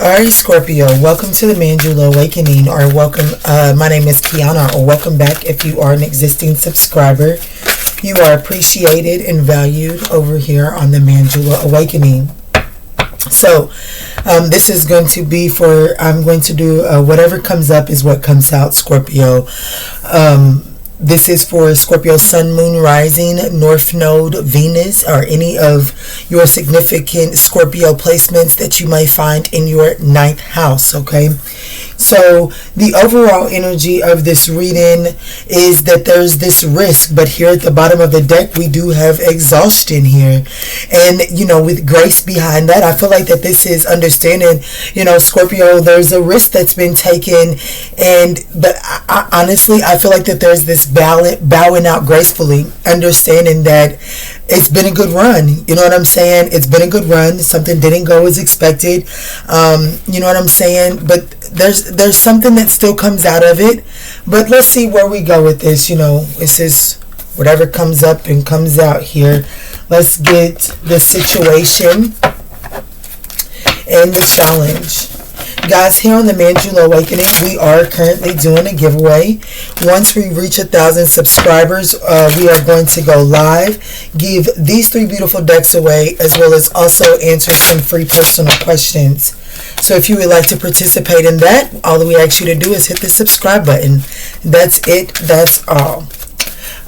Alright, Scorpio, welcome to the Mandula Awakening, or welcome, my name is Kiana, or welcome back if you are an existing subscriber. You are appreciated and valued over here on the Mandula Awakening. So, this is going to be for, I'm going to do whatever comes up is what comes out, Scorpio. This is for Scorpio Sun, Moon, Rising, North Node, Venus, or any of your significant Scorpio placements that you might find in your ninth house, okay? So the overall energy of this reading is that there's this risk, but here at the bottom of the deck, we do have exhaustion here. And, you know, with grace behind that, I feel like that this is understanding, you know, Scorpio, there's a risk that's been taken. But honestly, I feel like that there's this bowing out gracefully, understanding that it's been a good run. You know what I'm saying? It's been a good run. Something didn't go as expected. You know what I'm saying? But there's something that still comes out of it. But let's see where we go with this. You know, this is whatever comes up and comes out here. Let's get the situation and the challenge. Guys, here on the Mandula Awakening, we are currently doing a giveaway. Once we reach 1,000 subscribers, we are going to go live, give these 3 beautiful decks away, as well as also answer some free personal questions. So if you would like to participate in that, all that we ask you to do is hit the subscribe button. That's it. That's all.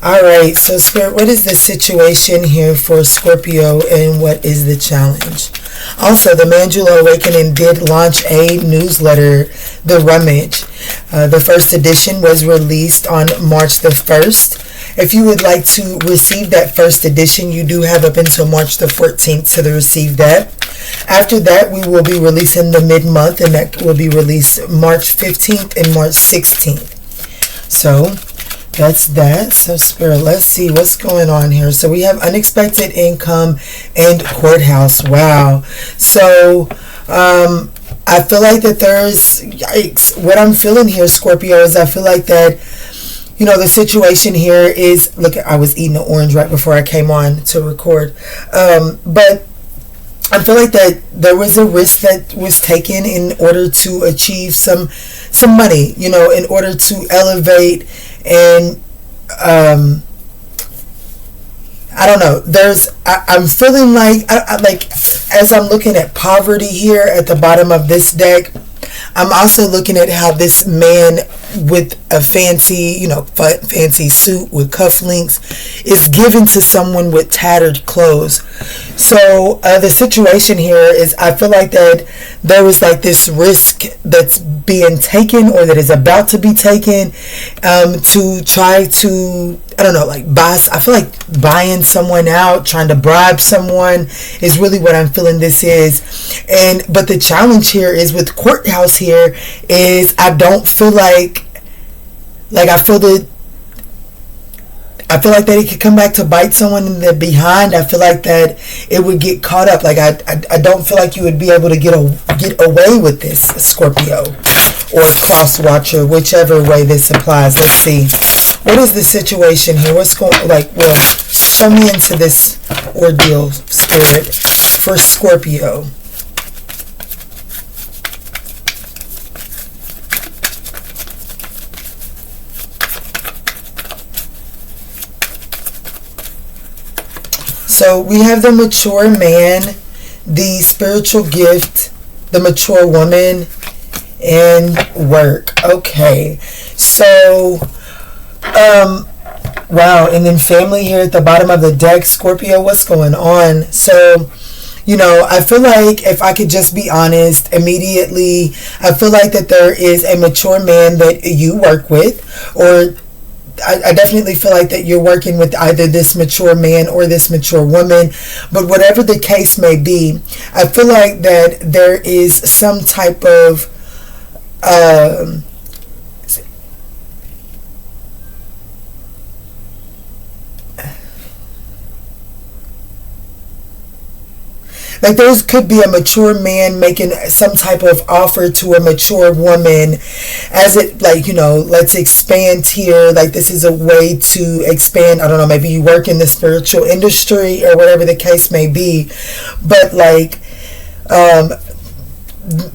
Alright, so Spirit, what is the situation here for Scorpio and what is the challenge? Also, the Mandula Awakening did launch a newsletter, The Rummage. The first edition was released on March the 1st. If you would like to receive that first edition, you do have up until March the 14th to receive that. After that, we will be releasing the mid-month, and that will be released March 15th and March 16th. So that's that. So Spirit, let's see what's going on here. So we have unexpected income and courthouse. Wow. So I feel like that there's, yikes, what I'm feeling here, Scorpio, is I feel like that, you know, the situation here is, look, I was eating an orange right before I came on to record. But I feel like that there was a risk that was taken in order to achieve some money, you know, in order to elevate. And I don't know, I'm feeling like like as I'm looking at poverty here at the bottom of this deck, I'm also looking at how this man with a fancy, you know, fancy suit with cufflinks is given to someone with tattered clothes. So the situation here is, I feel like that there was like this risk that's being taken, or that is about to be taken, to try to, I don't know, like I feel like buying someone out, trying to bribe someone is really what I'm feeling this is. But the challenge here is with courthouse here is I don't feel like I feel like that it could come back to bite someone in the behind. I feel like that it would get caught up. Like I don't feel like you would be able to get away with this, Scorpio, or cross watcher, whichever way this applies. Let's see. What is the situation here? What's going, like, well, show me into this ordeal, Spirit, for Scorpio. So we have the mature man, the spiritual gift, the mature woman, and work. Okay. So, wow. And then family here at the bottom of the deck, Scorpio, what's going on? So, you know, I feel like if I could just be honest immediately, I feel like that there is a mature man that you work with, or I definitely feel like that you're working with either this mature man or this mature woman. But whatever the case may be, I feel like that there is some type of like there could be a mature man making some type of offer to a mature woman, as it, like, you know, let's expand here, like this is a way to expand. I don't know, maybe you work in the spiritual industry or whatever the case may be, but like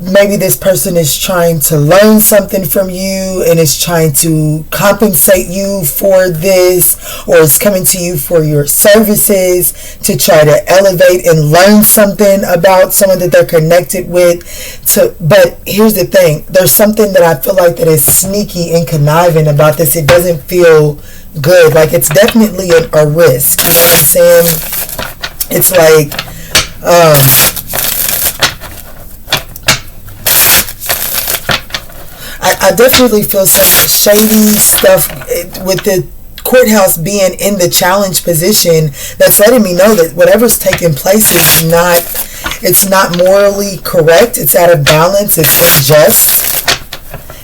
maybe this person is trying to learn something from you and is trying to compensate you for this, or is coming to you for your services to try to elevate and learn something about someone that they're connected with. But here's the thing, there's something that I feel like that is sneaky and conniving about this. It doesn't feel good. Like, it's definitely a risk. You know what I'm saying? It's like, I definitely feel some shady stuff with the courthouse being in the challenge position that's letting me know that whatever's taking place is it's not morally correct. It's out of balance. It's unjust.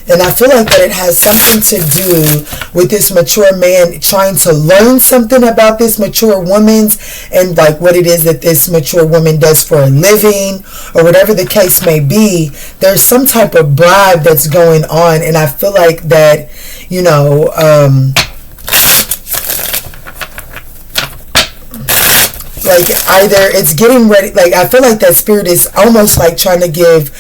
And I feel like that it has something to do with this mature man trying to learn something about this mature woman's, and like what it is that this mature woman does for a living, or whatever the case may be. There's some type of bribe that's going on, and I feel like that, you know, like either it's getting ready, like I feel like that spirit is almost like trying to give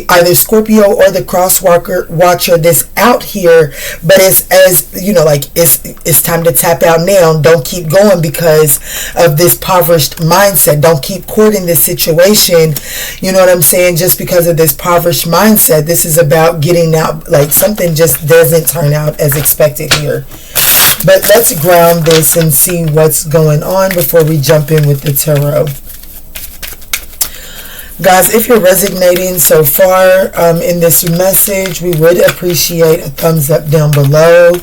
either Scorpio or the crosswalker watcher this out here, but it's, as you know, like it's time to tap out now. Don't keep going because of this impoverished mindset. Don't keep courting this situation, you know what I'm saying, just because of this impoverished mindset. This is about getting out, like something just doesn't turn out as expected here. But let's ground this and see what's going on before we jump in with the tarot. Guys, if you're resonating so far in this message, we would appreciate a thumbs up down below.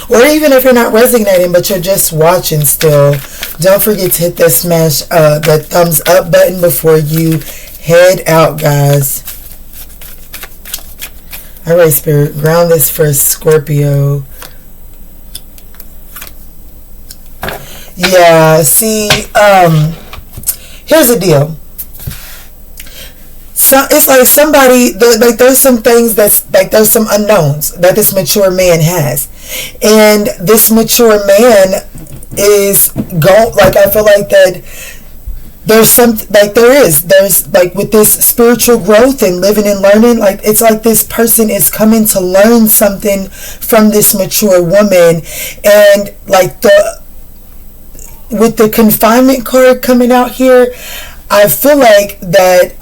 Or even if you're not resonating but you're just watching still, don't forget to hit that thumbs up button before you head out, guys. Alright, Spirit, ground this for Scorpio. Yeah, see, here's the deal. So it's like somebody, like there's some things that's like, there's some unknowns that this mature man has. And this mature man is like, I feel like that there's some, like there's like with this spiritual growth and living and learning, like it's like this person is coming to learn something from this mature woman. And like with the confinement card coming out here, I feel like that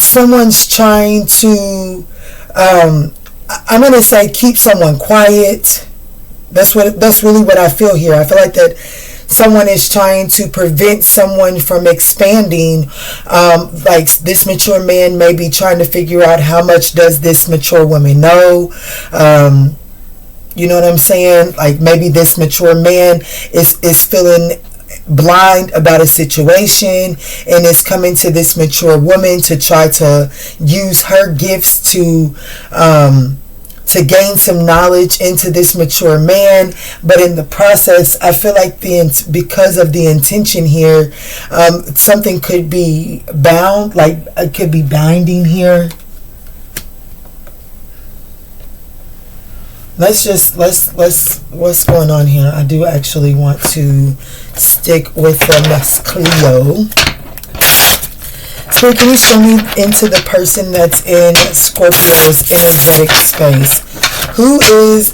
someone's trying to I'm gonna say keep someone quiet. That's really what I feel here. I feel like that someone is trying to prevent someone from expanding. Like this mature man may be trying to figure out how much does this mature woman know. You know what I'm saying? Like maybe this mature man is feeling blind about a situation and is coming to this mature woman to try to use her gifts to gain some knowledge into this mature man. But in the process, I feel like because of the intention here, something could be bound, like it could be binding here. What's going on here? I do actually want to stick with the Miss Cleo. So can you show me into the person that's in Scorpio's energetic space? Who is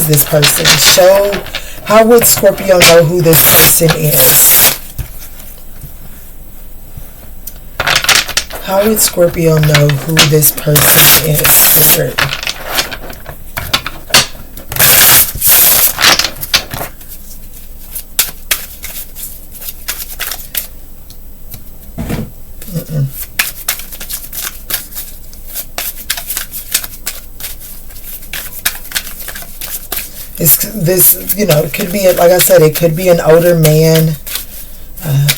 this person? How would Scorpio know who this person is? How would Scorpio know who this person is? Spirit. This, you know, it could be, like I said, it could be an older man.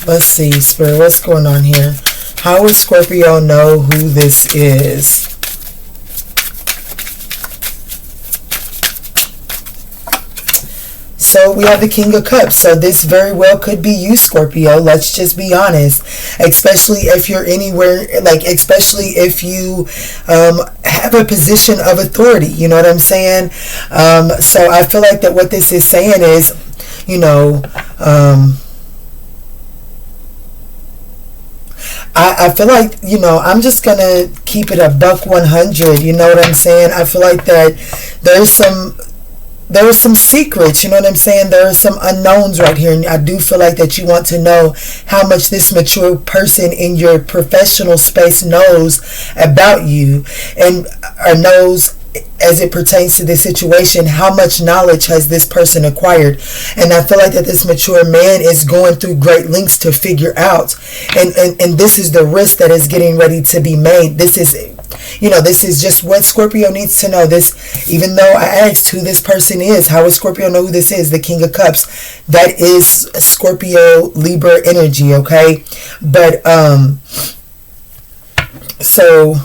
Let's see, Spirit, what's going on here? How would Scorpio know who this is? So we have the King of Cups. So this very well could be you, Scorpio. Let's just be honest. Especially if you're anywhere, like especially if you have a position of authority. You know what I'm saying? So I feel like that what this is saying is, you know, I feel like, I'm just gonna keep it a buck 100. You know what I'm saying? I feel like that there are some secrets, you know what I'm saying? There are some unknowns right here, and I do feel like that you want to know how much this mature person in your professional space knows about you, and or knows as it pertains to this situation, how much knowledge has this person acquired. And I feel like that this mature man is going through great lengths to figure out, and this is the risk that is getting ready to be made. This is just what Scorpio needs to know. This, even though I asked who this person is, how would Scorpio know who this is? The King of Cups. That is Scorpio Libra energy, okay? But so,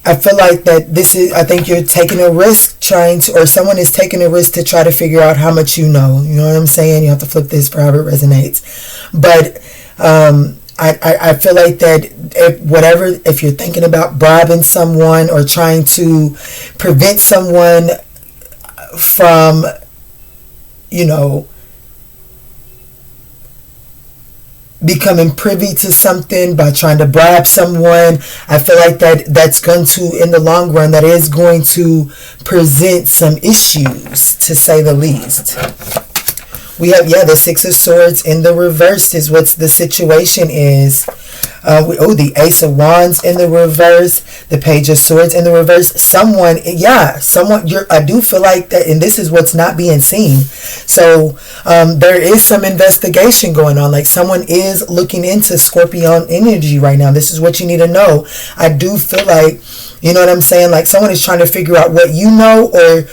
I feel like that I think you're taking a risk or someone is taking a risk to try to figure out how much you know. You know what I'm saying? You have to flip this for how it resonates. But I feel like that if you're thinking about bribing someone or trying to prevent someone from, becoming privy to something by trying to bribe someone, I feel like that's going to, in the long run, that is going to present some issues, to say the least. We have, the Six of Swords in the reverse is what the situation is. The Ace of Wands in the reverse, the Page of Swords in the reverse. I do feel like that, and this is what's not being seen. So there is some investigation going on. Like, someone is looking into Scorpion energy right now. This is what you need to know. I do feel like, you know what I'm saying? Like, someone is trying to figure out what you know, or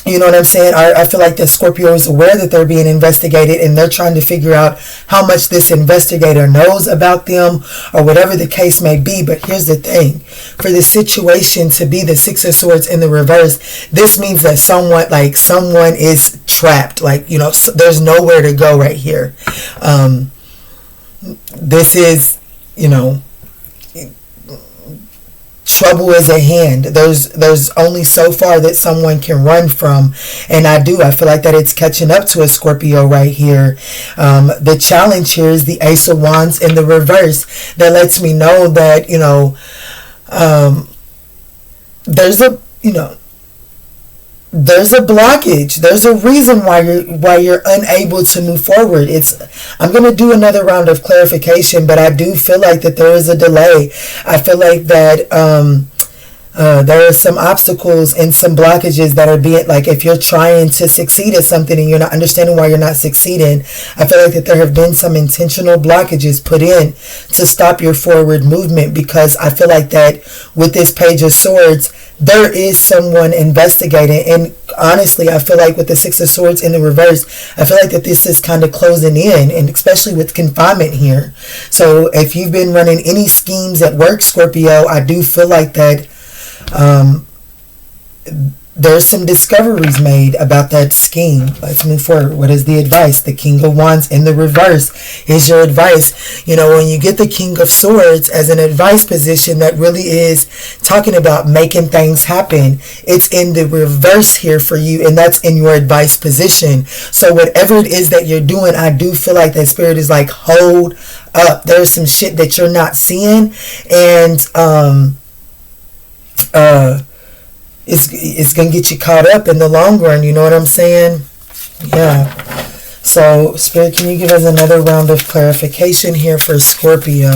you know what I'm saying? I feel like the Scorpio is aware that they're being investigated, and they're trying to figure out how much this investigator knows about them, or whatever the case may be. But here's the thing. For the situation to be the Six of Swords in the reverse, this means that someone is trapped. Like, there's nowhere to go right here. This is, trouble is at hand. There's only so far that someone can run from, and I feel like that it's catching up to a Scorpio right here. The challenge here is the Ace of Wands in the reverse. That lets me know that there's a blockage. There's a reason why you're unable to move forward. I'm going to do another round of clarification, but I do feel like that there is a delay. I feel like that there are some obstacles and some blockages that are being, like, if you're trying to succeed at something and you're not understanding why you're not succeeding, I feel like that there have been some intentional blockages put in to stop your forward movement, because I feel like that with this Page of Swords, there is someone investigating. And honestly, I feel like with the Six of Swords in the reverse, I feel like that this is kind of closing in, and especially with confinement here. So if you've been running any schemes at work, Scorpio, I do feel like that there's some discoveries made about that scheme. Let's move forward. What is the advice? The King of Wands in the reverse is your advice. When you get the King of Swords as an advice position, that really is talking about making things happen. It's in the reverse here for you, and that's in your advice position. So whatever it is that you're doing, I do feel like that Spirit is like, hold up. There's some shit that you're not seeing, and it's going to get you caught up in the long run. You know what I'm saying? Yeah. So, Spirit, can you give us another round of clarification here for Scorpio?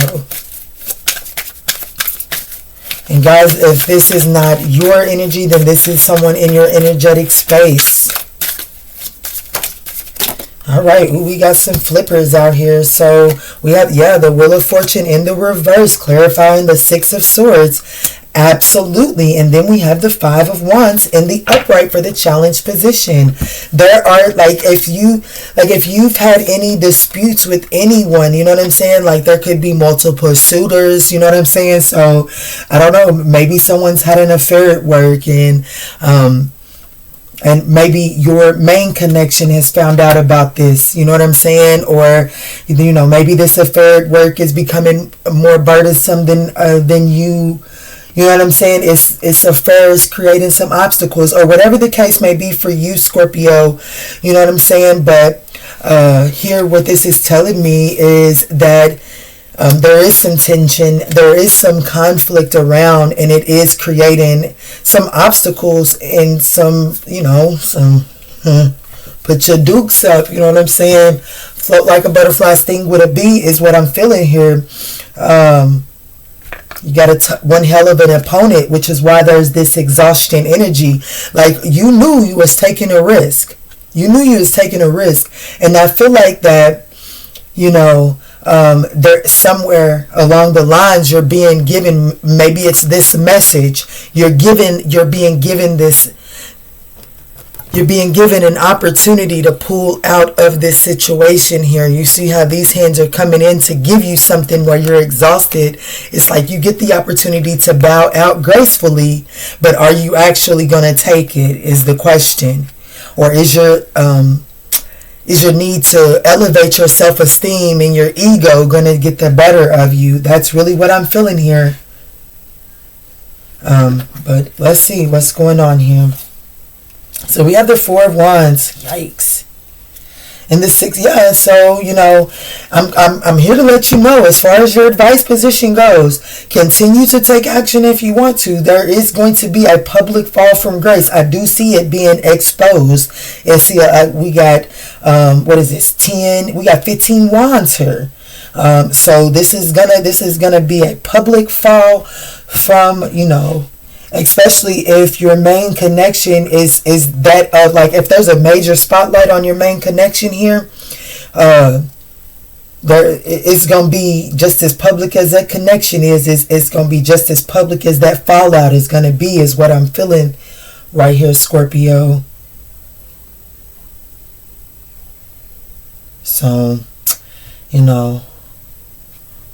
And guys, if this is not your energy, then this is someone in your energetic space. All right, we got some flippers out here. So we have, the Wheel of Fortune in the reverse, clarifying the Six of Swords. Absolutely. And then we have the Five of Wands in the upright for the challenge position. There are, if you've had any disputes with anyone, you know what I'm saying? Like, there could be multiple suitors, you know what I'm saying? So I don't know, maybe someone's had an affair at work, and maybe your main connection has found out about this, you know what I'm saying? Or, maybe this affair at work is becoming more burdensome than you You know what I'm saying? It's affairs creating some obstacles or whatever the case may be for you, Scorpio. You know what I'm saying? But here what this is telling me is that there is some tension, there is some conflict around, and it is creating some obstacles and some, put your dukes up, you know what I'm saying? Float like a butterfly, sting with a bee is what I'm feeling here. You got one hell of an opponent, which is why there's this exhaustion energy. Like, you knew you was taking a risk. And I feel like that, there somewhere along the lines you're being given, maybe it's this message, you're being given an opportunity to pull out of this situation here. You see how these hands are coming in to give you something where you're exhausted. It's like you get the opportunity to bow out gracefully, but are you actually going to take it is the question. Or is your need to elevate your self-esteem and your ego going to get the better of you? That's really what I'm feeling here. But let's see what's going on here. So we have the Four of Wands. Yikes. And the Six. Yeah, so, I'm here to let you know, as far as your advice position goes, continue to take action if you want to. There is going to be a public fall from grace. I do see it being exposed. And see, we got, 10? We got 15 wands here. So this is gonna be a public fall from, especially if your main connection is that of, like, if there's a major spotlight on your main connection here, it's going to be just as public as that connection is. It's going to be just as public as that fallout is going to be, is what I'm feeling right here, Scorpio. So,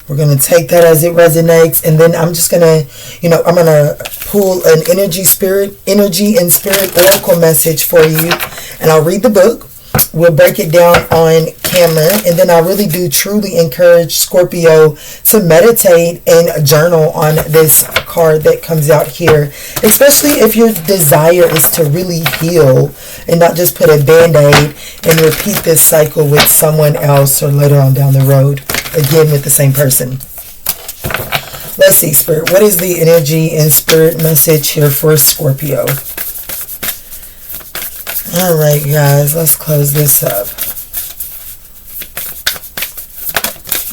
we're going to take that as it resonates, and then I'm just going to, I'm going to pull an energy and spirit oracle message for you, and I'll read the book. We'll break it down on camera, and then I really do truly encourage Scorpio to meditate and journal on this card that comes out here, especially if your desire is to really heal and not just put a band-aid and repeat this cycle with someone else or later on down the road, again with the same person. Let's see, Spirit. What is the energy and spirit message here for Scorpio? All right, guys. Let's close this up.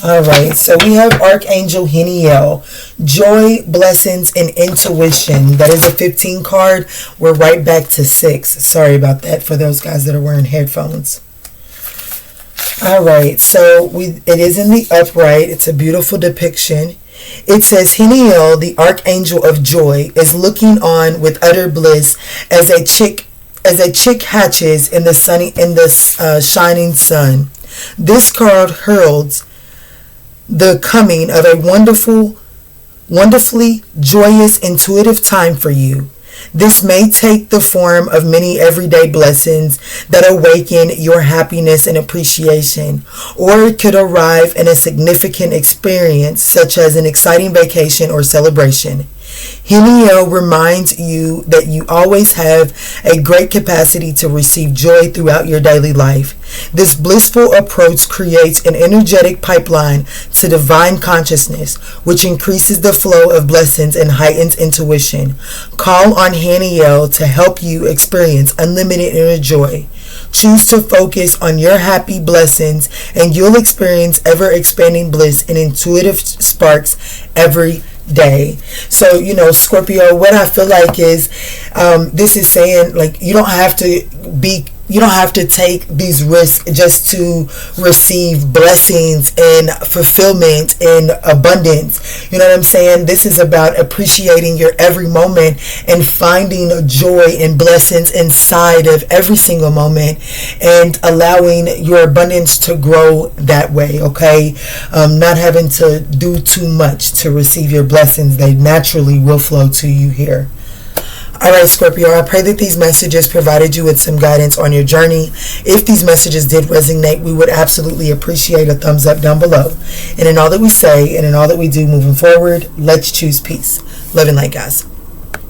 All right. So we have Archangel Heniel. Joy, blessings, and intuition. That is a 15 card. We're right back to 6. Sorry about that for those guys that are wearing headphones. All right, so it is in the upright. It's a beautiful depiction. It says, Heniel, the archangel of joy, is looking on with utter bliss as a chick hatches in the shining sun. This card heralds the coming of a wonderfully joyous, intuitive time for you. This may take the form of many everyday blessings that awaken your happiness and appreciation, or it could arrive in a significant experience such as an exciting vacation or celebration. Heniel reminds you that you always have a great capacity to receive joy throughout your daily life. This blissful approach creates an energetic pipeline to divine consciousness, which increases the flow of blessings and heightens intuition. Call on Heniel to help you experience unlimited inner joy. Choose to focus on your happy blessings, and you'll experience ever-expanding bliss and intuitive sparks every day. So, Scorpio, what I feel like is this is saying, like, you don't have to take these risks just to receive blessings and fulfillment and abundance. You know what I'm saying? This is about appreciating your every moment and finding joy and blessings inside of every single moment and allowing your abundance to grow that way, okay? Not having to do too much to receive your blessings. They naturally will flow to you here. Alright, Scorpio, I pray that these messages provided you with some guidance on your journey. If these messages did resonate, we would absolutely appreciate a thumbs up down below. And in all that we say and in all that we do moving forward, let's choose peace. Love and light, guys.